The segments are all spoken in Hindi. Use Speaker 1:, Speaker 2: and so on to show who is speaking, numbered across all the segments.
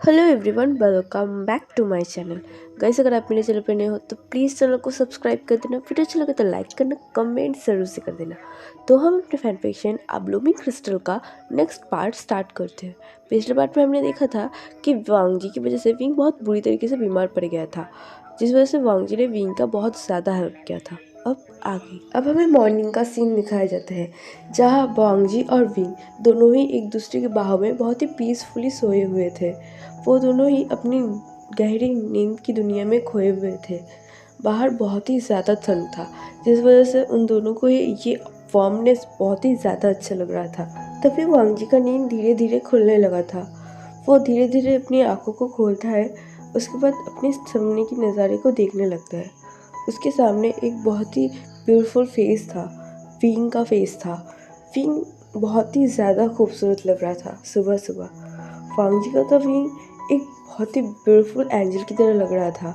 Speaker 1: Hello everyone, welcome back to my channel. Guys, अगर आप मेरे चैनल पर नए हो तो प्लीज़ चैनल को सब्सक्राइब कर देना। वीडियो अच्छा लगे तो लाइक करना, कमेंट जरूर से कर देना। तो हम अपने फैन फिक्शन आ ब्लूमिंग क्रिस्टल का नेक्स्ट पार्ट स्टार्ट करते हैं। पिछले पार्ट में हमने देखा था कि वांग जी की वजह से विंग बहुत बुरी तरीके से बीमार पड़ गया था, जिस वजह से वांग जी ने विंग का बहुत ज़्यादा हेल्प किया था। अब हमें मॉर्निंग का सीन दिखाया जाता है, जहाँ वांग जी और विंग दोनों ही एक दूसरे के बाहों में बहुत ही पीसफुली सोए हुए थे। वो दोनों ही अपनी गहरी नींद की दुनिया में खोए हुए थे। बाहर बहुत ही ज़्यादा ठंड था, जिस वजह से उन दोनों को ये वार्मनेस बहुत ही ज़्यादा अच्छा लग रहा था। तभी वांग जी का नींद धीरे धीरे खुलने लगा था। वो धीरे धीरे अपनी आंखों को खोलता है। उसके बाद अपने सामने की नज़ारे को देखने लगता है। उसके सामने एक बहुत ही ब्यूटीफुल फेस था, विंग का फेस था। विंग बहुत ही ज़्यादा खूबसूरत लग रहा था। सुबह सुबह वांग जी का तो विंग एक बहुत ही ब्यूटीफुल एंजल की तरह लग रहा था।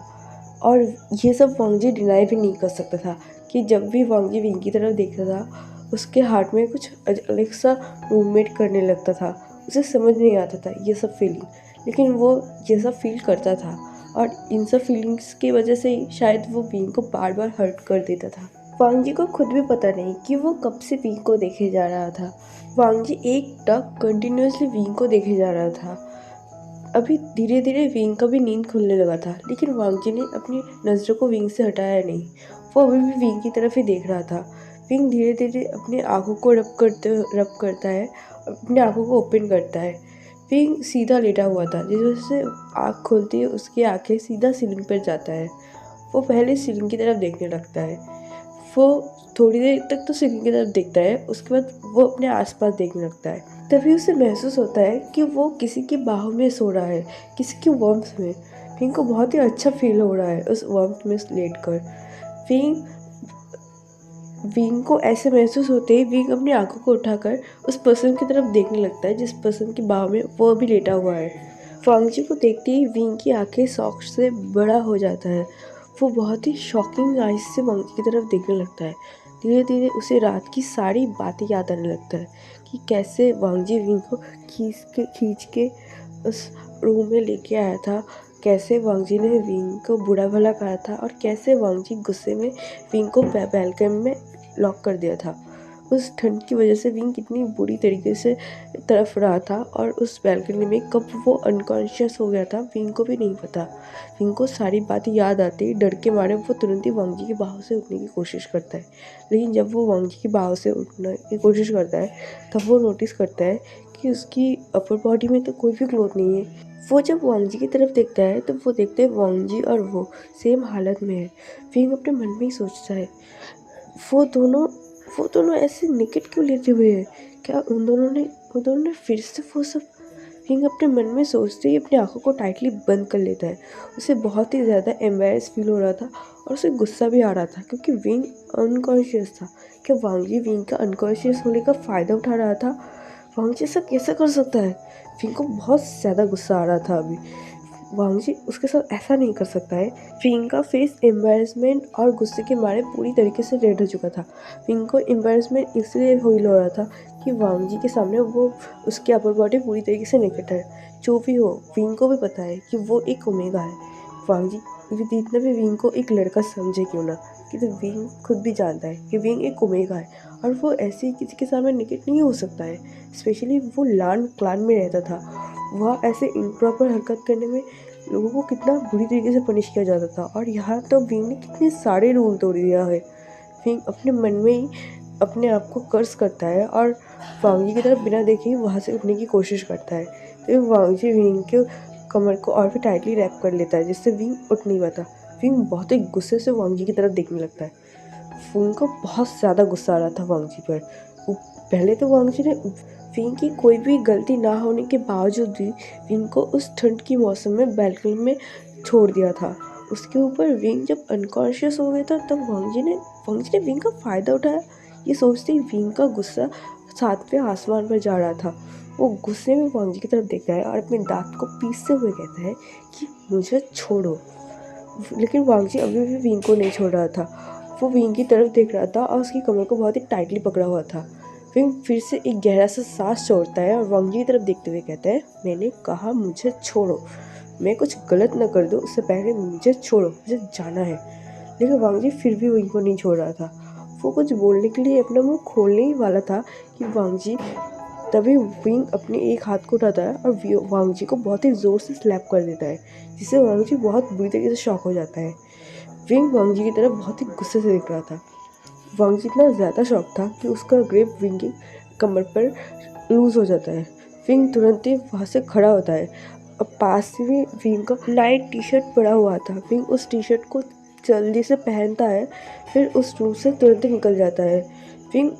Speaker 1: और ये सब वांग जी डिनाई भी नहीं कर सकता था कि जब भी वांग जी विंग की तरफ देखता था, उसके हार्ट में कुछ अलग सा मूवमेंट करने लगता था। उसे समझ नहीं आता था ये सब फीलिंग, लेकिन वो ये सब फील करता था। और इन सब फीलिंग्स की वजह से ही शायद वो विंग को बार बार हर्ट कर देता था। वांग जी को खुद भी पता नहीं कि वो कब से विंग को देखे जा रहा था। वांग जी एक टक कंटिन्यूसली विंग को देखे जा रहा था। अभी धीरे धीरे विंग का भी नींद खुलने लगा था, लेकिन वांग जी ने अपनी नज़रों को विंग से हटाया नहीं। वो अभी भी विंग की तरफ ही देख रहा था। विंग धीरे धीरे अपनी आंखों को रब करता है, अपनी आंखों को ओपन करता है। विंग सीधा लेटा हुआ था, जिस वजह से आँख खोलते ही उसकी आंखें सीधा सीलिंग पर जाता है। वो पहले सीलिंग की तरफ देखने लगता है। वो थोड़ी देर तक तो सीलिंग की तरफ देखता है, उसके बाद वो अपने आसपास देखने लगता है। तभी उसे महसूस होता है कि वो किसी की बाहों में सो रहा है, किसी की वार्मथ में। विंग को बहुत ही अच्छा फील हो रहा है उस वार्मथ में लेटकर। विंग विंग को ऐसे महसूस होते ही विंग अपनी आंखों को उठाकर उस पर्सन की तरफ देखने लगता है, जिस पर्सन की बाहों में वो अभी लेटा हुआ है। वांग जी को देखते ही विंग की आंखें शौक से बड़ा हो जाता है। वो बहुत ही शॉकिंग आइज से वांग जी की तरफ देखने लगता है। धीरे धीरे उसे रात की सारी बातें याद आने लगता है कि कैसे वांग जी विंग को खींच के उस रूम में लेके आया था, कैसे वांग जी ने विंग को बुरा भला कहा था, और कैसे वांग जी गुस्से में विंग को बैल्कनी में लॉक कर दिया था। उस ठंड की वजह से विंग कितनी बुरी तरीके से तड़फ रहा था, और उस बैल्कनी में कब वो अनकॉन्शियस हो गया था विंग को भी नहीं पता। विंग को सारी बातें याद आती ही डर के मारे वो तुरंत ही वांग जी की बाहों से उठने की कोशिश करता है। लेकिन जब वो वांग जी की बाहों से उठने की कोशिश करता है, तब वो नोटिस करता है कि उसकी अपर बॉडी में तो कोई भी क्लोथ नहीं है। वो जब वांग जी की तरफ देखता है तो वो देखते हैं वांग जी और वो सेम हालत में है। विंग अपने मन में ही सोचता है, वो दोनों वो दोनों ऐसे निकट क्यों लेटे हुए हैं? क्या उन दोनों ने फिर से वो सब? विंग अपने मन में सोचते ही अपनी आंखों को टाइटली बंद कर लेता है। उसे बहुत ही ज़्यादा एम्बेरस फील हो रहा था, और उसे गुस्सा भी आ रहा था, क्योंकि विंग अनकॉन्शियस था। क्या वांग जी विंग का अनकॉन्शियस होने का फ़ायदा उठा रहा था? वांग जी ऐसा कैसे कर सकता है? विंग को बहुत ज़्यादा गुस्सा आ रहा था अभी। वांग जी उसके साथ ऐसा नहीं कर सकता है। विंग का फेस एम्बेरसमेंट और गुस्से के मारे पूरी तरीके से रेड हो चुका था। विंग को एम्बेरसमेंट इसलिए फील हो रहा था कि वांग जी के सामने वो उसकी अपर बॉडी पूरी तरीके से निकट है। जो भी हो, विंग को भी पता है कि वो एक ओमेगा है। वांग जी जितना भी विंग को एक लड़का समझे क्यों ना, कि तो विंग खुद भी जानता है कि विंग एक ओमेगा है, और वो ऐसे ही किसी के सामने निकट नहीं हो सकता है। स्पेशली वो लान क्लान में रहता था। वह ऐसे इम्प्रॉपर हरकत करने में लोगों को कितना बुरी तरीके से पनिश किया जाता था, और यहाँ तो विंग ने कितने सारे रूल तोड़ दिया है। विंग अपने मन में ही अपने आप को कर्स करता है, और वांग जी की तरफ बिना देखे ही वहाँ से उठने की कोशिश करता है। तो वांग जी विंग के कमर को और भी टाइटली रैप कर लेता है, जिससे विंग उठ नहीं पाता। विंग बहुत ही गुस्से से वांग जी की तरफ देखने लगता है। विंग को बहुत ज़्यादा गुस्सा आ रहा था वांग जी पर। पहले तो वांग जी ने विंग की कोई भी गलती ना होने के बावजूद भी विंग को उस ठंड की मौसम में बैल्कनी में छोड़ दिया था। उसके ऊपर विंग जब अनकॉन्शियस हो गया था, तब वांग जी ने विंग का फ़ायदा उठाया। ये सोचते ही विंग का गुस्सा सातवें आसमान पर जा रहा था। वो गुस्से में वांग जी की तरफ देखता है और अपने दांत को पीसते हुए कहता है कि मुझे छोड़ो। लेकिन वांग जी अभी भी विंग को नहीं छोड़ रहा था। वो विंग की तरफ देख रहा था और उसकी कमर को बहुत ही टाइटली पकड़ा हुआ था। विंग फिर से एक गहरा सा सांस छोड़ता है और वांग जी की तरफ देखते हुए कहता है, मैंने कहा मुझे छोड़ो, मैं कुछ गलत न कर दूँ उससे पहले मुझे छोड़ो, मुझे जाना है। लेकिन वांग जी फिर भी विंग को नहीं छोड़ रहा था। वो कुछ बोलने के लिए अपना मुंह खोलने ही वाला था कि वांग जी तभी विंग अपने एक हाथ को उठाता है और वांग जी को बहुत ही ज़ोर से स्लैप कर देता है, जिससे वांग जी बहुत बुरी तरीके से शॉक हो जाता है। विंग वांग जी की तरफ बहुत ही गुस्से से देख रहा था। वांग जी इतना ज़्यादा शॉक था कि उसका ग्रिप विंग की कमर पर लूज हो जाता है। विंग तुरंत ही वहाँ से खड़ा होता है। अब पास में विंग का नाइट टी शर्ट पड़ा हुआ था। विंग उस टी शर्ट को जल्दी से पहनता है, फिर उस रूम से तुरंत ही निकल जाता है। विंग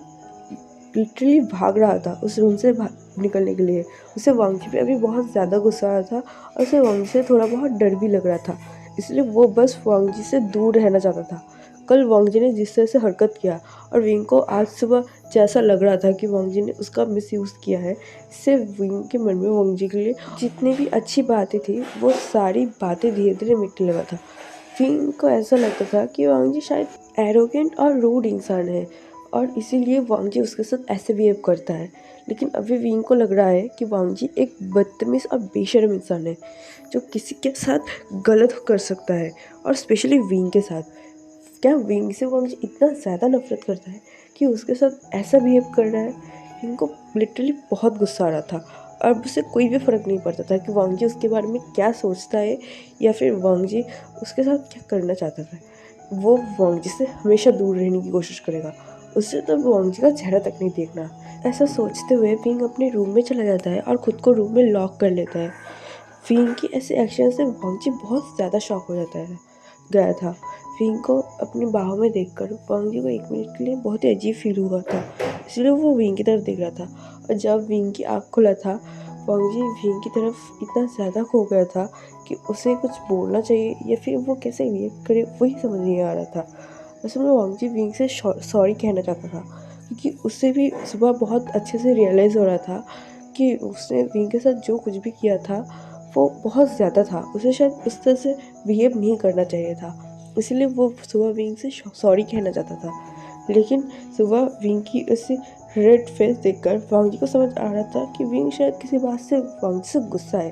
Speaker 1: लिटरली भाग रहा था उस रूम से निकलने के लिए। उसे वांग जी पे अभी बहुत ज़्यादा गुस्सा आ रहा था और उसे वांग जी से थोड़ा बहुत डर भी लग रहा था, इसलिए वो बस वांग जी से दूर रहना चाहता था। कल वांग जी ने जिस तरह से हरकत किया और विंग को आज सुबह जैसा लग रहा था कि वांग जी ने उसका मिसयूज़ किया है, इससे विंग के मन में वांग जी के लिए जितनी भी अच्छी बातें थी वो सारी बातें धीरे धीरे मिटने लगा था। विंग को ऐसा लगता था कि वांग जी शायद एरोगेंट और रूड इंसान है और इसीलिए वांग जी उसके साथ ऐसे बिहेव करता है। लेकिन अभी विंग को लग रहा है कि वांग जी एक बदतमीज़ और बेशर्म इंसान है जो किसी के साथ गलत कर सकता है, और स्पेशली विंग के साथ। क्या विंग से वांग जी इतना ज़्यादा नफरत करता है कि उसके साथ ऐसा बिहेव कर रहा है। विंग को लिटरली बहुत गुस्सा आ रहा था और अब उसे कोई भी फ़र्क नहीं पड़ता था कि वांग जी उसके बारे में क्या सोचता है या फिर वांग जी उसके साथ क्या करना चाहता था। वो वांग जी से हमेशा दूर रहने की कोशिश करेगा, उससे तो वांग जी का चेहरा तक नहीं देखना। ऐसा सोचते हुए विंग अपने रूम में चला जाता है और ख़ुद को रूम में लॉक कर लेता है। विंग की ऐसे एक्शन से वांग जी बहुत ज़्यादा शॉक हो जाता है गया था। विंग को अपनी बाहों में देखकर वांग जी को एक मिनट के लिए बहुत ही अजीब फील हुआ था, इसलिए वो विंग की तरफ देख रहा था। और जब विंग की आँख खुला था, वांग जी विंग की तरफ इतना ज़्यादा खो गया था कि उसे कुछ बोलना चाहिए या फिर वो कैसे रिएक्ट करे वही समझ नहीं आ रहा था। असल में वांग जी विंग से सॉरी कहना चाहता था, क्योंकि उससे भी सुबह बहुत अच्छे से रियलाइज़ हो रहा था कि उसने विंग के साथ जो कुछ भी किया था वो बहुत ज़्यादा था। उसे शायद उस तरह से बिहेव नहीं करना चाहिए था, इसलिए वो सुबह विंग से सॉरी कहना चाहता था। लेकिन सुबह विंग की उस रेड फेस देखकर वांग जी को समझ आ रहा था कि विंग शायद किसी बात से वांग जी से गुस्सा है।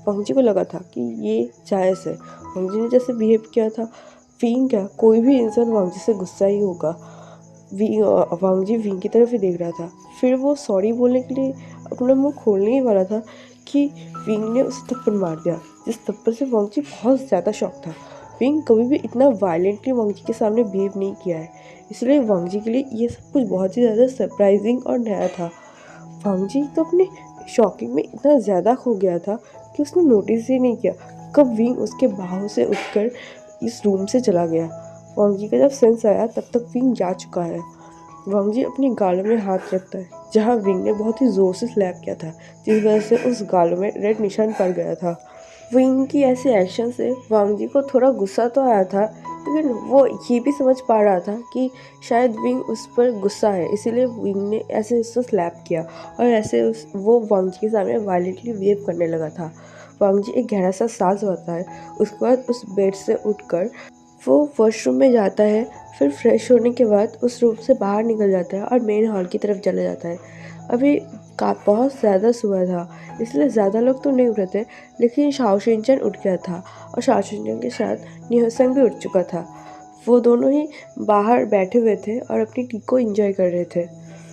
Speaker 1: वांग जी को लगा था कि ये जायज़ है, वांग जी ने जैसे बिहेव किया था, विंग क्या कोई भी इंसान वांग जी से गुस्सा ही होगा। वांग जी विंग की तरफ ही देख रहा था। फिर वो सॉरी बोलने के लिए अपना मुंह खोलने ही वाला था कि विंग ने उसे थप्पड़ मार दिया, जिस थप्पड़ से वांग जी बहुत ज़्यादा शॉक था। विंग कभी भी इतना वायलेंटली वांग जी के सामने बिहेव नहीं किया है, इसलिए वांग जी के लिए ये सब कुछ बहुत ही ज़्यादा सरप्राइजिंग और नया था। वांग जी तो अपने शॉकिंग में इतना ज़्यादा खो गया था कि उसने नोटिस ही नहीं किया कब विंग उसके बाहों से उठकर इस रूम से चला गया। वांग जी का जब सेंस आया तब तक विंग जा चुका है। वांग जी अपनी गालों में हाथ रखता है जहाँ विंग ने बहुत ही ज़ोर से स्लैप किया था, जिस वजह से उस गालों में रेड निशान पड़ गया था। विंग की ऐसे एक्शन से वांग जी को थोड़ा गुस्सा तो आया था, लेकिन वो ये भी समझ पा रहा था कि शायद विंग उस पर गुस्सा है, इसीलिए विंग ने ऐसे उसको स्लैप किया और ऐसे वो वांग जी के सामने वायलेंटली बिहेव करने लगा था। वांग जी एक गहरा सा सांस भरता है, उसके बाद उस बेड से उठकर वो वॉशरूम में जाता है। फिर फ्रेश होने के बाद उस रूम से बाहर निकल जाता है और मेन हॉल की तरफ चला जाता है। अभी बहुत ज़्यादा सुबह था, इसलिए ज़्यादा लोग तो नहीं उठे थे, लेकिन शाओ शिनचैन उठ गया था और शाओ शिनचैन के साथ निहोसेंग भी उठ चुका था। वो दोनों ही बाहर बैठे हुए थे और अपनी टी को एंजॉय कर रहे थे।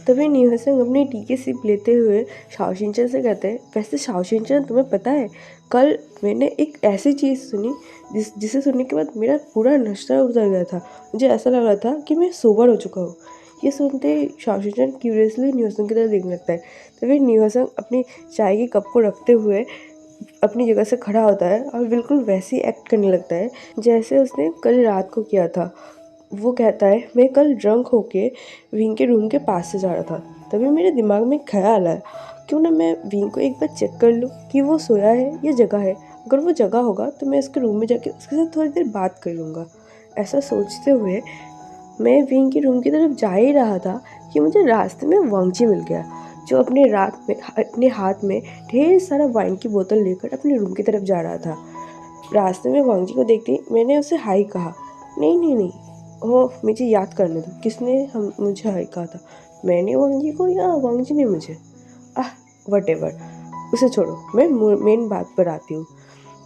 Speaker 1: तभी निहोसेंग अपनी टी की सिप लेते हुए शाओ शिनचैन से कहते हैं, वैसे शाओ शिनचैन तुम्हें पता है, कल मैंने एक ऐसी चीज़ सुनी जिसे सुनने के बाद मेरा पूरा नशा उतर गया था। मुझे ऐसा लग रहा था कि मैं सोबर हो चुका हूँ। ये सुनते ही शाओ शिनचैन क्यूरियसली निहोसेंग की तरफ देखने लगता है। तभी निहोसेंग अपनी चाय के कप को रखते हुए अपनी जगह से खड़ा होता है और बिल्कुल वैसे ही एक्ट करने लगता है जैसे उसने कल रात को किया था। वो कहता है, मैं कल ड्रंक होके विंग के रूम के पास से जा रहा था, तभी मेरे दिमाग में ख्याल आया क्यों ना मैं विंग को एक बार चेक कर लूँ कि वो सोया है या जगह है। अगर वो जगह होगा तो मैं उसके रूम में जाके उसके साथ थोड़ी देर बात कर लूँगा। ऐसा सोचते हुए मैं विंग के रूम की तरफ जा ही रहा था कि मुझे रास्ते में वांग जी मिल गया, जो अपने हाथ में ढेर सारा वाइन की बोतल लेकर अपने रूम की तरफ जा रहा था। रास्ते में वांग जी को देखते ही मैंने उसे हाई कहा। नहीं नहीं नहीं, ओह मुझे याद करने दो, किसने हम मुझे हाई कहा था। मैंने वांग जी को या वांग जी ने मुझे? वट एवर, उसे छोड़ो, मैं मेन बात पर आती हूँ।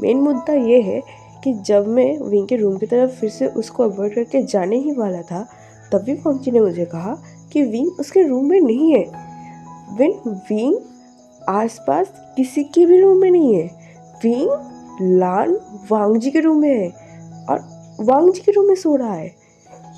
Speaker 1: मेन मुद्दा ये है कि जब मैं विंग के रूम की तरफ फिर से उसको अवॉइड करके जाने ही वाला था, तभी वांग जी ने मुझे कहा कि विंग उसके रूम में नहीं है। विंग आसपास किसी के भी रूम में नहीं है। विंग लान वांग जी के रूम में है और वांग जी के रूम में सो रहा है।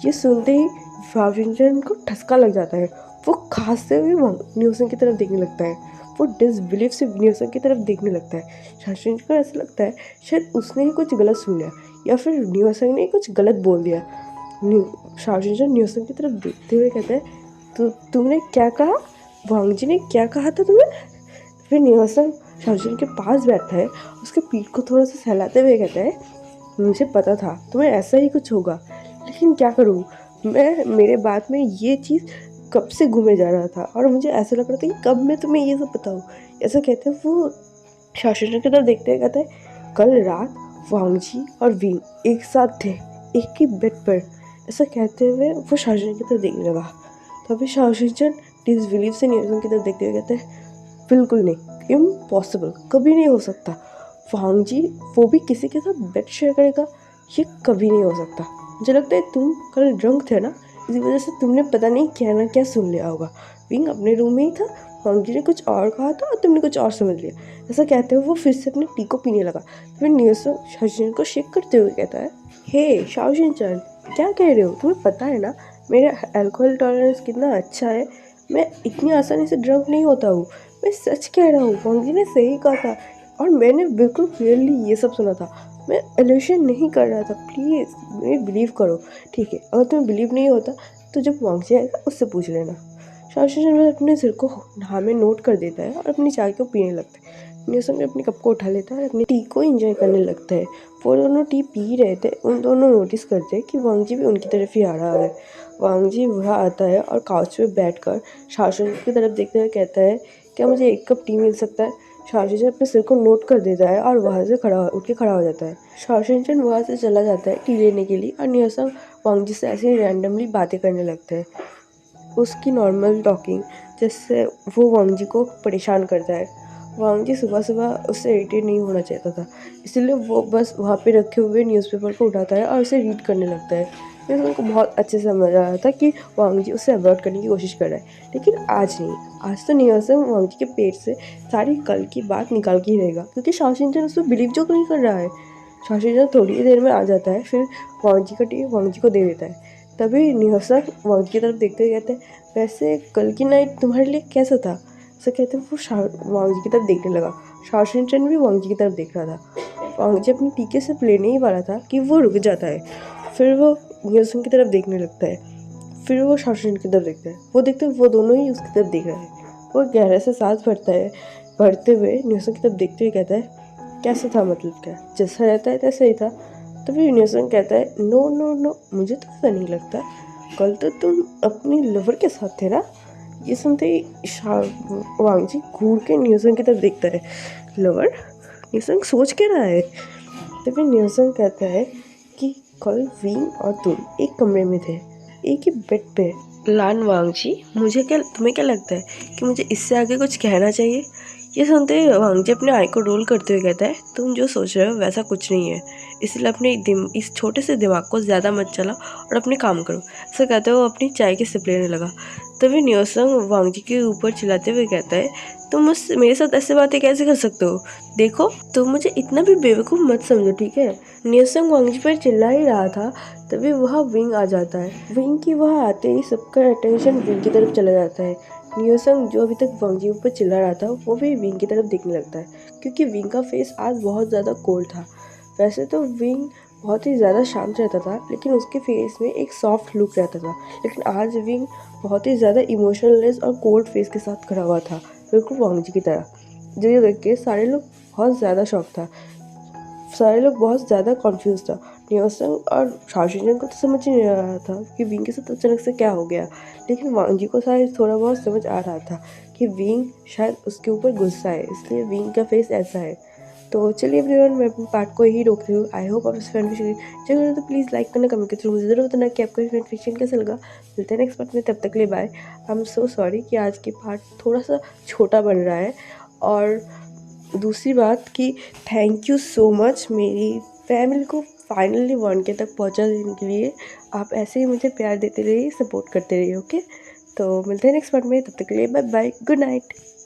Speaker 1: ये सुनते ही फाउंटेन को ठसका लग जाता है। वो खांसते हुए न्यूसन की तरफ देखने लगता है। वो डिसबिलीफ से न्यूसन की तरफ देखने लगता है। शाओशिन को ऐसा लगता है शायद उसने ही कुछ गलत सुन लिया या फिर न्यूसन ने कुछ गलत बोल दिया। शाओशिन न्यूसन की तरफ देखते हुए कहता है, तुमने क्या कहा? वांग जी ने क्या कहा था तुम्हें? फिर न्यूसन शाओशिन के पास बैठता है, उसके पीठ को थोड़ा सा सहलाते हुए कहता है, मुझे पता था तुम्हें ऐसा ही कुछ होगा, लेकिन क्या करूँ, मेरे बात में ये चीज़ कब से घूमे जा रहा था और मुझे ऐसा लग रहा था कि कब मैं तुम्हें ये सब बताऊँ। ऐसा कहते हैं वो शाओशिन की तरफ देखते हुए कहते हैं, कल रात वांग जी और विंग एक साथ थे, एक ही बेड पर। ऐसा कहते हुए वो शाओशिन की तरफ देखने लगा। तभी शाओशिन डिसबिलीफ से न्यूसन की तरफ देखते हुए कहते हैं, बिल्कुल नहीं, इम्पॉसिबल, कभी नहीं हो सकता। वांग जी वो भी किसी के साथ बेड शेयर करेगा, ये कभी नहीं हो सकता। मुझे लगता है तुम कल ड्रंक थे ना, इसी वजह से तुमने पता नहीं क्या ना क्या सुन लिया होगा। विंग अपने रूम में ही था, वांग जी ने कुछ और कहा था और तुमने कुछ और समझ लिया। ऐसा कहते हुए वो फिर से अपने टी को पीने लगा। फिर न्यूसन शाओशिन को शेक करते हुए कहता है, हे शाओशिन चान, क्या कह रहे हो? तुम्हें पता है ना मेरा अल्कोहल टॉलरेंस कितना अच्छा है। मैं इतनी आसानी से ड्रंक नहीं होता हूँ। मैं सच कह रहा हूँ, वांग जी ने सही कहा था और मैंने बिल्कुल क्लियरली ये सब सुना था। मैं एल्यूशन नहीं कर रहा था, प्लीज़ मुझे बिलीव करो। ठीक है, अगर तुम्हें बिलीव नहीं होता तो जब वांग जी आएगा उससे पूछ लेना। शाओशिन अपने सिर को हाँ में नोट कर देता है और अपनी चाय को पीने लगता है। न्यूसन अपनी कप को उठा लेता है और अपनी टी को एंजॉय करने लगता है। वो दोनों टी पी रहे थे, उन दोनों नोटिस करते हैं कि वांग जी भी उनकी तरफ ही आ रहा है। वांग जी वहाँ आता है और काउच पे बैठकर शाओशिन की तरफ देखते हुए कहता है, क्या मुझे एक कप टी मिल सकता है? शाओशिन अपने सिर को नोट कर देता है और वहाँ से उठ के खड़ा हो जाता है। शाओशिन वहाँ से चला जाता है टी लेने के लिए और न्यूसन वांग जी से ऐसे रैंडमली बातें करने लगते हैं। उसकी नॉर्मल टॉकिंग जिससे वो वांग जी को परेशान करता है। वांग जी सुबह सुबह उससे इरिटेट नहीं होना चाहता था, इसलिए वो बस वहाँ पे रखे हुए न्यूज़पेपर को उठाता है और उसे रीड करने लगता है। फिर उनको बहुत अच्छे से समझ आ रहा था कि वांग जी उसे अवॉइड करने की कोशिश कर रहा है, लेकिन आज नहीं। आज तो न्यूसन वांग जी के पेट से सारी कल की बात निकाल के ही रहेगा, क्योंकि शाओशिन उस पर बिलीव जो नहीं कर रहा है। शाओशिन थोड़ी ही देर में आ जाता है, फिर वांग जी का टी वांग जी को दे देता है। तभी न्यूसन वांग जी की तरफ देखते हुए कहते हैं, वैसे कल की नाइट तुम्हारे लिए कैसा था? ऐसा कहते हैं वो वांग जी की तरफ देखने लगा। शाओशिन भी वांग जी की तरफ देख रहा था। वांग जी अपनी टीके से लेने ही वाला था कि वो रुक जाता है। फिर वो न्यूसन की तरफ देखने लगता है। फिर वो शाओशिन की तरफ देखता है। वो देखते हुए वो दोनों ही उसकी तरफ देख रहे हैं। वो गहरे से सांस भरता है, भरते हुए न्यूसन की तरफ देखते हुए कहता है, कैसा था? मतलब क्या, जैसा रहता है तैसा ही था। तभी न्यूसन कहता है, नो नो नो, मुझे तो ऐसा नहीं लगता। कल तो तुम अपनी लवर के साथ थे ना? ये सुनते ही वांग जी घूर के न्यूसन की तरफ देखता है। लवर? न्यूसन सोच के रहा है। तभी न्यूसन कहता है कि कल विंग और तुम एक कमरे में थे, एक ही बेड पे। लान वांग जी, तुम्हें क्या लगता है कि मुझे इससे आगे कुछ कहना चाहिए? ये सुनते ही वांग जी अपने आई को रोल करते हुए कहता है, तुम जो सोच रहे हो वैसा कुछ नहीं है, इसलिए अपने इस छोटे से दिमाग को ज़्यादा मत चलाओ और अपने काम करो। ऐसा कहते हुए वो अपनी चाय की सिप लेने लगा। तभी न्योसंग वांग जी के ऊपर चिल्लाते हुए कहता है, तुम मेरे साथ ऐसे बातें कैसे कर सकते हो? देखो, तुम मुझे इतना भी बेवकूफ़ मत समझो, ठीक है? न्योसंग वांग जी पर चिल्ला ही रहा था, तभी वह विंग आ जाता है। विंग की वह आते ही सबका अटेंशन विंग की तरफ चला जाता है। न्योसंग जो अभी तक वांग जी ऊपर चिल्ला रहा था, वो भी विंग की तरफ देखने लगता है, क्योंकि विंग का फेस आज बहुत ज़्यादा कोल्ड था। वैसे तो विंग बहुत ही ज़्यादा शांत रहता था, लेकिन उसके फेस में एक सॉफ्ट लुक रहता था। लेकिन आज विंग बहुत ही ज़्यादा इमोशनलेस और कोल्ड फेस के साथ खड़ा हुआ था, बिल्कुल वांग जी की तरह। जो ये देख के सारे लोग बहुत ज़्यादा शॉक था, सारे लोग बहुत ज़्यादा कॉन्फ्यूज था। न्योसंग और शाओशिन को तो समझ ही नहीं आ रहा था कि विंग के साथ अचानक से क्या हो गया, लेकिन वांग जी को शायद थोड़ा बहुत समझ आ रहा था कि विंग शायद उसके ऊपर गुस्सा है, इसलिए विंग का फेस ऐसा है। तो चलिए एवरीवन, मैं अपने पार्ट को यही रोक रही हूँ। आई होप आप इस फैन फिक्शन जगह तो प्लीज़ लाइक करना, कमेंट के थ्रू मुझे ज़रूर बताना कि आपको फैन फिक्शन कैसा लगा। मिलते हैं नेक्स्ट पार्ट में, तब तक के लिए bye. I am so sorry कि आज की पार्ट थोड़ा सा छोटा बन रहा है। और दूसरी बात कि थैंक यू सो मच मेरी फैमिली को फाइनली 1K तक पहुंचा देने के लिए। आप ऐसे ही मुझे प्यार देते रहिए, सपोर्ट करते रहिए। ओके, तो मिलते हैं नेक्स्ट पार्ट में, तब तक के लिए बाय बाय, गुड नाइट।